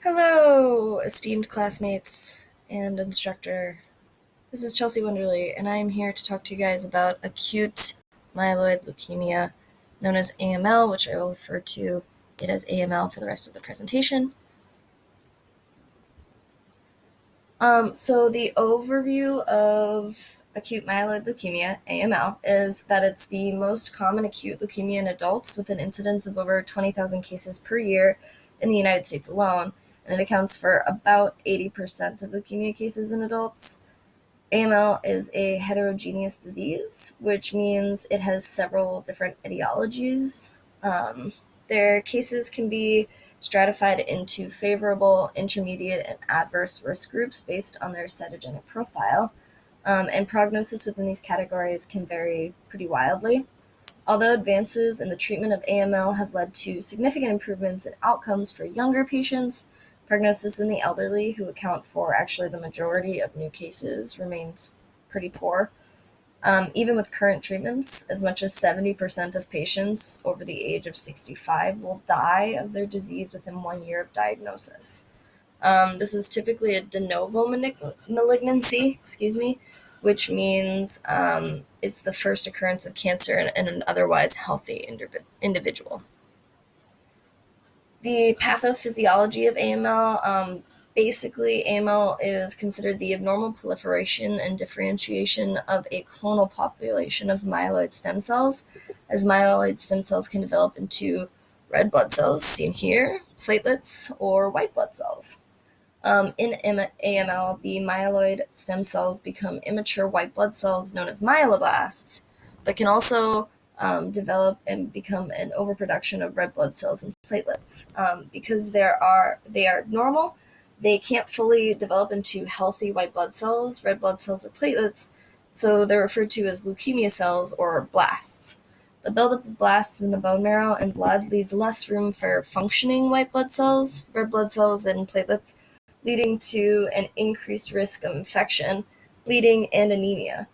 Hello, esteemed classmates and instructor. This is Chelsea Wonderly, and I am here to talk to you guys about acute myeloid leukemia, known as AML, which I will refer to it as AML for the rest of the presentation. So the overview of acute myeloid leukemia, AML, is that it's the most common acute leukemia in adults with an incidence of over 20,000 cases per year in the United States alone, and it accounts for about 80% of leukemia cases in adults. AML is a heterogeneous disease, which means it has several different etiologies. Their cases can be stratified into favorable, intermediate, and adverse risk groups based on their cytogenic profile. And prognosis within these categories can vary pretty wildly. Although advances in the treatment of AML have led to significant improvements in outcomes for younger patients, prognosis in the elderly, who account for actually the majority of new cases, remains pretty poor. Even with current treatments, as much as 70% of patients over the age of 65 will die of their disease within 1 year of diagnosis. This is typically a de novo malignancy, which means it's the first occurrence of cancer in an otherwise healthy individual. The pathophysiology of AML, basically AML is considered the abnormal proliferation and differentiation of a clonal population of myeloid stem cells, as myeloid stem cells can develop into red blood cells, seen here, platelets, or white blood cells. In AML, the myeloid stem cells become immature white blood cells known as myeloblasts, but can also develop and become an overproduction of red blood cells and platelets. Because they are normal, they can't fully develop into healthy white blood cells, red blood cells, or platelets, so they're referred to as leukemia cells or blasts. The buildup of blasts in the bone marrow and blood leaves less room for functioning white blood cells, red blood cells, and platelets, leading to an increased risk of infection, bleeding, and anemia.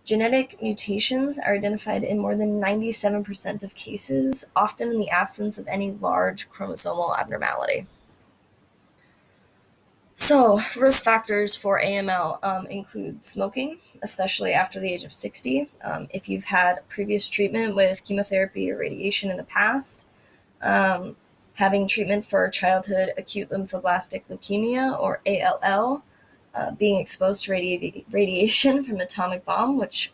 Genetic mutations are identified in more than 97% of cases, often in the absence of any large chromosomal abnormality. So, risk factors for AML include smoking, especially after the age of 60. If you've had previous treatment with chemotherapy or radiation in the past, having treatment for childhood acute lymphoblastic leukemia, or ALL, being exposed to radiation from an atomic bomb, which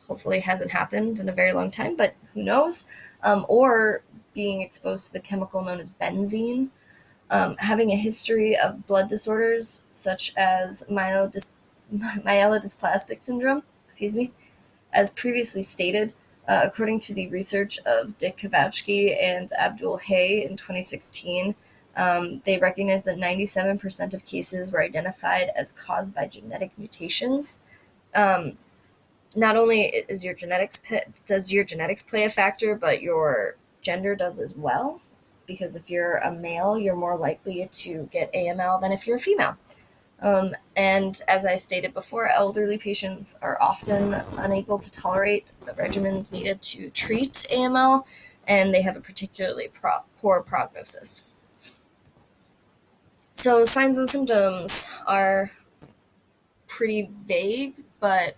hopefully hasn't happened in a very long time, but who knows, or being exposed to the chemical known as benzene, having a history of blood disorders such as myelodysplastic syndrome, as previously stated, according to the research of Dick Kavatsky and Abdul Hay in 2016, they recognized that 97% of cases were identified as caused by genetic mutations. Not only does your genetics play a factor, but your gender does as well. Because if you're a male, you're more likely to get AML than if you're a female. And as I stated before, elderly patients are often unable to tolerate the regimens needed to treat AML, and they have a particularly poor prognosis. So signs and symptoms are pretty vague, but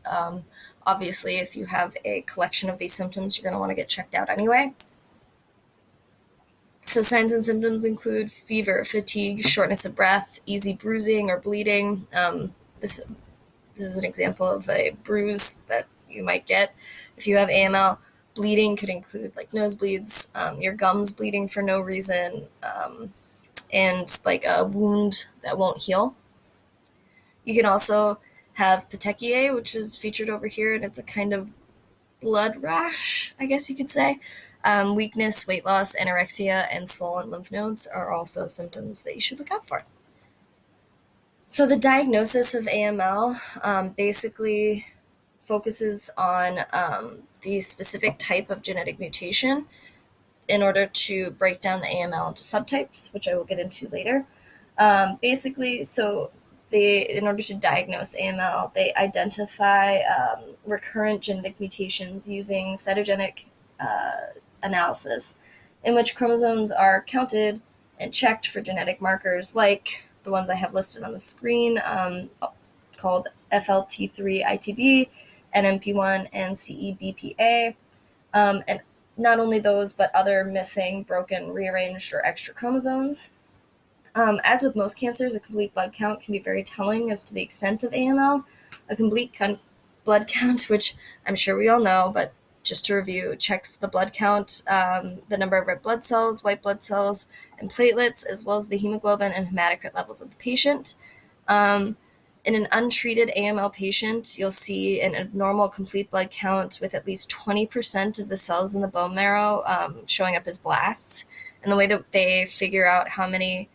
obviously if you have a collection of these symptoms, you're going to want to get checked out anyway. So signs and symptoms include fever, fatigue, shortness of breath, easy bruising or bleeding. This is an example of a bruise that you might get if you have AML. Bleeding could include like nosebleeds, your gums bleeding for no reason, and like a wound that won't heal. You can also have petechiae, which is featured over here, and it's a kind of blood rash, I guess you could say. Weakness, weight loss, anorexia, and swollen lymph nodes are also symptoms that you should look out for. So the diagnosis of AML basically focuses on the specific type of genetic mutation in order to break down the AML into subtypes, which I will get into later. Basically, so in order to diagnose AML, they identify recurrent genetic mutations using cytogenic analysis, in which chromosomes are counted and checked for genetic markers like the ones I have listed on the screen, called FLT3-ITD, NMP1, and CEBPA. And not only those, but other missing, broken, rearranged, or extra chromosomes. As with most cancers, a complete blood count can be very telling as to the extent of AML. A complete blood count, which I'm sure we all know, but just to review, checks the blood count, the number of red blood cells, white blood cells, and platelets, as well as the hemoglobin and hematocrit levels of the patient. In an untreated AML patient, you'll see an abnormal complete blood count with at least 20% of the cells in the bone marrow showing up as blasts. And the way that they figure out how many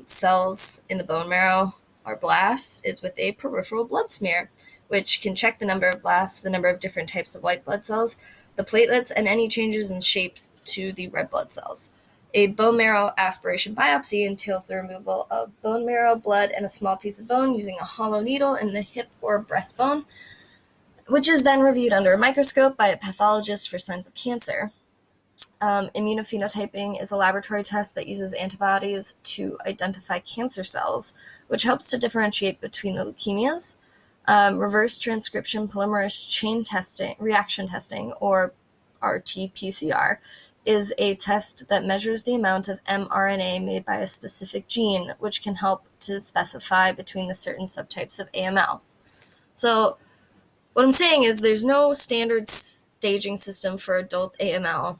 cells in the bone marrow are blasts is with a peripheral blood smear, which can check the number of blasts, the number of different types of white blood cells, the platelets, and any changes in shapes to the red blood cells. A bone marrow aspiration biopsy entails the removal of bone marrow, blood, and a small piece of bone using a hollow needle in the hip or breastbone, which is then reviewed under a microscope by a pathologist for signs of cancer. Immunophenotyping is a laboratory test that uses antibodies to identify cancer cells, which helps to differentiate between the leukemias. Reverse transcription polymerase chain testing, reaction testing, or RT-PCR, is a test that measures the amount of mRNA made by a specific gene, which can help to specify between the certain subtypes of AML. So what I'm saying is there's no standard staging system for adult AML,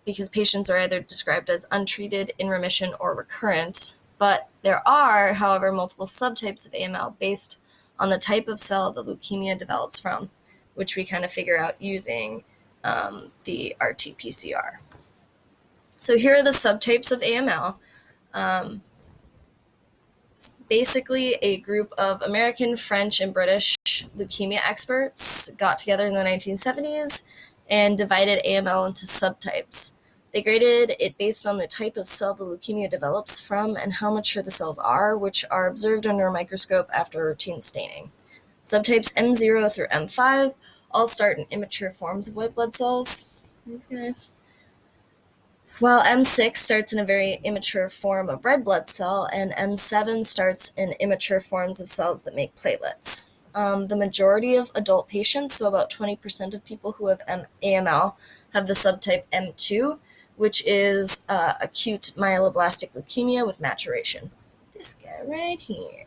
because patients are either described as untreated, in remission, or recurrent. But there are, however, multiple subtypes of AML based on the type of cell the leukemia develops from, which we kind of figure out using the RT-PCR. So here are the subtypes of AML. Basically, a group of American, French, and British leukemia experts got together in the 1970s and divided AML into subtypes. They graded it based on the type of cell the leukemia develops from and how mature the cells are, which are observed under a microscope after routine staining. Subtypes M0 through M5 all start in immature forms of white blood cells. These guys. While M6 starts in a very immature form of red blood cell, and M7 starts in immature forms of cells that make platelets. The majority of adult patients, so about 20% of people who have AML, have the subtype M2, which is acute myeloblastic leukemia with maturation. This guy right here.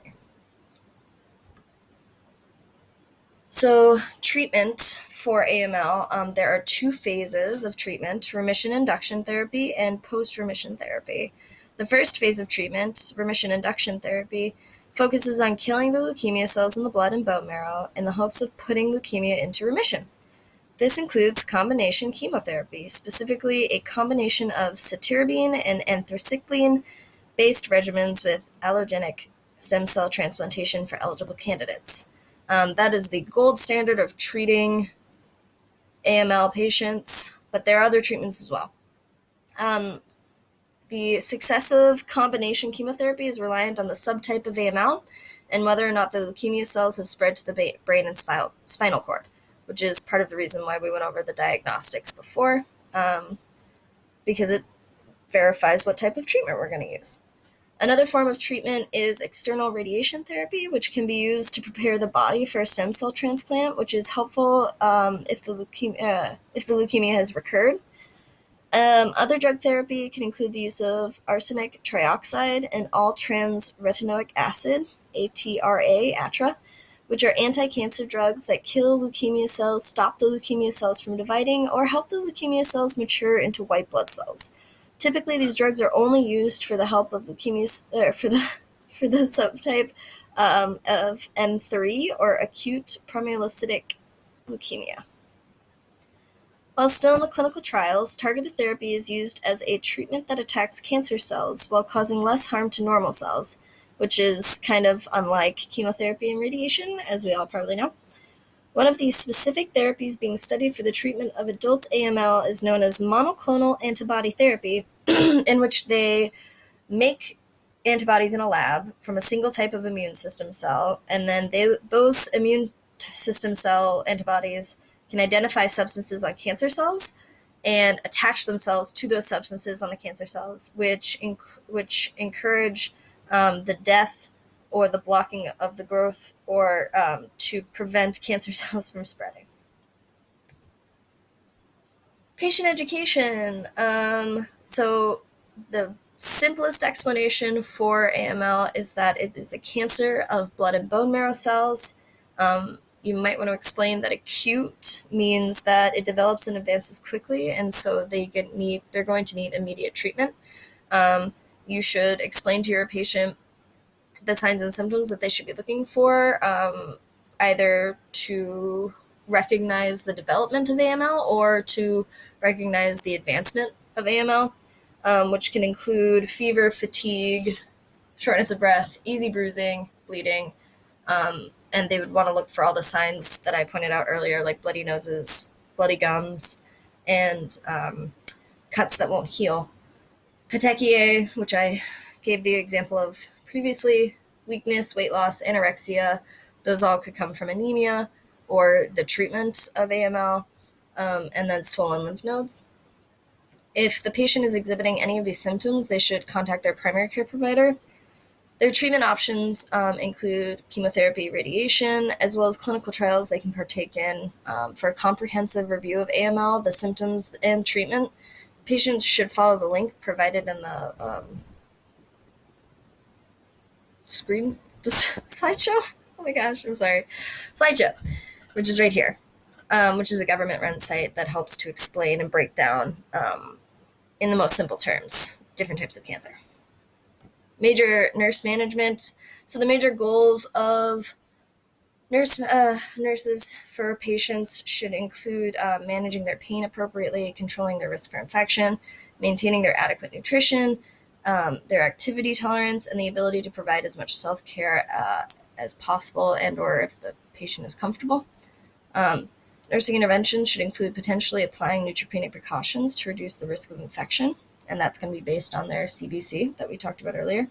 So treatment for AML, there are two phases of treatment: remission induction therapy and post-remission therapy. The first phase of treatment, remission induction therapy, focuses on killing the leukemia cells in the blood and bone marrow in the hopes of putting leukemia into remission. This includes combination chemotherapy, specifically a combination of cytarabine and anthracycline-based regimens with allogenic stem cell transplantation for eligible candidates. That is the gold standard of treating AML patients, but there are other treatments as well. The successive combination chemotherapy is reliant on the subtype of AML and whether or not the leukemia cells have spread to the brain and spinal cord, which is part of the reason why we went over the diagnostics before, because it verifies what type of treatment we're going to use. Another form of treatment is external radiation therapy, which can be used to prepare the body for a stem cell transplant, which is helpful if the leukemia has recurred. Other drug therapy can include the use of arsenic trioxide and all-trans-retinoic acid, ATRA, which are anti-cancer drugs that kill leukemia cells, stop the leukemia cells from dividing, or help the leukemia cells mature into white blood cells. Typically, these drugs are only used for the help of leukemias, for the subtype of M3 or acute promyelocytic leukemia. While still in the clinical trials, targeted therapy is used as a treatment that attacks cancer cells while causing less harm to normal cells, which is kind of unlike chemotherapy and radiation, as we all probably know. One of these specific therapies being studied for the treatment of adult AML is known as monoclonal antibody therapy, in which they make antibodies in a lab from a single type of immune system cell, and then those immune system cell antibodies can identify substances on cancer cells and attach themselves to those substances on the cancer cells, which encourage the death or the blocking of the growth, or to prevent cancer cells from spreading. Patient education. So the simplest explanation for AML is that it is a cancer of blood and bone marrow cells. You might want to explain that acute means that it develops and advances quickly, and so they're going to need immediate treatment. You should explain to your patient the signs and symptoms that they should be looking for, either to recognize the development of AML or to recognize the advancement of AML, which can include fever, fatigue, shortness of breath, easy bruising, bleeding, and they would want to look for all the signs that I pointed out earlier, like bloody noses, bloody gums, and cuts that won't heal. Petechiae, which I gave the example of previously, weakness, weight loss, anorexia, those all could come from anemia or the treatment of AML, and then swollen lymph nodes. If the patient is exhibiting any of these symptoms, they should contact their primary care provider. Their treatment options include chemotherapy, radiation, as well as clinical trials they can partake in. For a comprehensive review of AML, the symptoms, and treatment, patients should follow the link provided in the slideshow. Oh my gosh, I'm sorry. Slideshow, which is right here, which is a government-run site that helps to explain and break down, in the most simple terms, different types of cancer. Major nurse management. So the major goals of nurses for patients should include managing their pain appropriately, controlling their risk for infection, maintaining their adequate nutrition, their activity tolerance, and the ability to provide as much self-care as possible, and or if the patient is comfortable. Nursing interventions should include potentially applying neutropenic precautions to reduce the risk of infection, and that's going to be based on their CBC that we talked about earlier.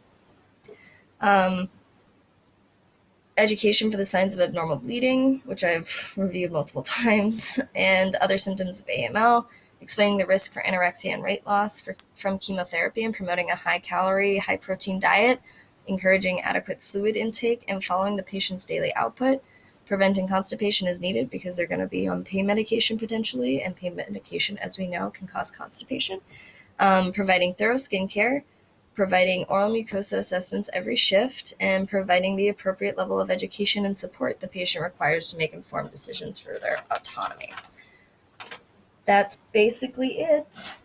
Education for the signs of abnormal bleeding, which I've reviewed multiple times, and other symptoms of AML, explaining the risk for anorexia and weight loss from chemotherapy, and promoting a high-calorie, high-protein diet, encouraging adequate fluid intake, and following the patient's daily output. Preventing constipation is needed because they're going to be on pain medication potentially, and pain medication, as we know, can cause constipation. Providing thorough skincare, providing oral mucosa assessments every shift, and providing the appropriate level of education and support the patient requires to make informed decisions for their autonomy. That's basically it.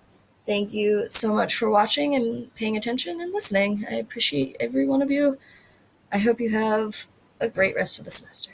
Thank you so much for watching and paying attention and listening. I appreciate every one of you. I hope you have a great rest of the semester.